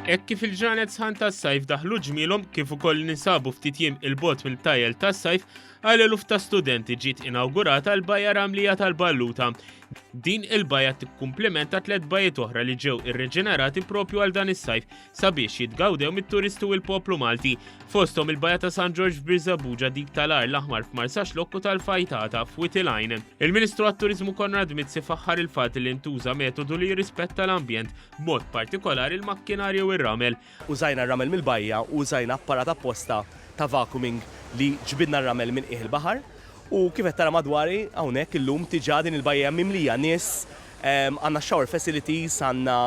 Hekk kif il-ġranet sħan tas-sajf daħlu ġmielhom kif ukoll ninsabu ftit jiem il-bogħod mill-btajjel tas-sajf għal eluf ta' studenti ġiet inawgurata l-bajja ramlija tal-Balluta. Din il-bajja tikkumplementa 3 bajjiet oħra li ġew irreġenerati propju għal dan is-sajf sabiex jitgawdew mit-turisti u l-poplu Malti, fosthom il-bajja ta' San George f'Birżabuġa, dik tal-Ar l-Aħmar f'Marsaxlokk u tal-Fajtata f'Witilajn. Il-Ministru għat-Turiżmu Konrad Mizzi faħħar il-fatt li ntuża metodu li jirrispetta l-ambjent, b'mod partikolari l-makkinarju u r-ramel. Użajna r-ramel mill-bajja u użajna apparat apposta ta' vacuuming li ġbidna r-ramel minn qiegħ il-baħar. U kif qed tara madwari hawnhekk illum tiġa din il-bajja mimlija nies, għandna shower facilities, għandna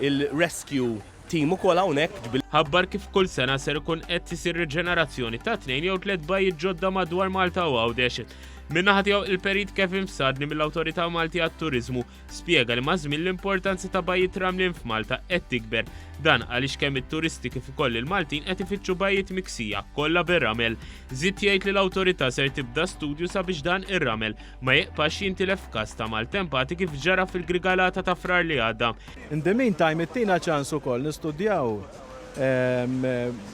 il-rescue team ukoll hawnhekk. Ħabbar kif kull sena ser ikun qed isir riġenerazzjoni ta' 2 jew 3 bajjiet ġodda madwar Malta u Għawdex. Min-naħa tiegħu il-Perit Kevin Fsadni mill-Awtorità Malti għat-Turiżmu spjega li ma' żmien l-importanza ta' bajjiet ramlin f'Malta qed tikber. Dan għaliex kemm it-turisti kif ukoll il-Maltin qed ifittxu bajjiet miksija kollha bir-ramel. Żied jgħid li l-awtorità ser tibda studju sabiex dan ir-ramel ma jeqpax jintilef f'każ ta' maltempati kif ġara fil-Grigalata ta' frar li għadda. In the meantime, ittina ċans ukoll nistudjaw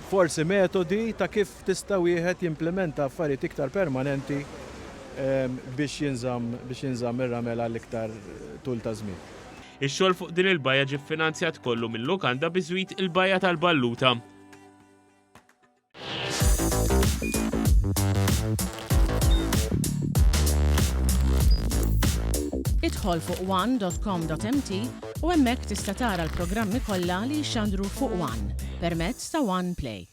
forsi metodi ta' kif tista' wieħed jimplementa affarijiet iktar permanenti biex jinżamm ir-ramel għall-iktar tul ta' żmien. Ix-xogħol fuq din il-bajja ġie ffinanzjat kollu mill-lukanda biżwit il-bajja tal-Balluta. Idħol fuq one.com.mt u hemmhekk tista' tara l-programmi kollha li jxandru fuq One permezz ta' One Play.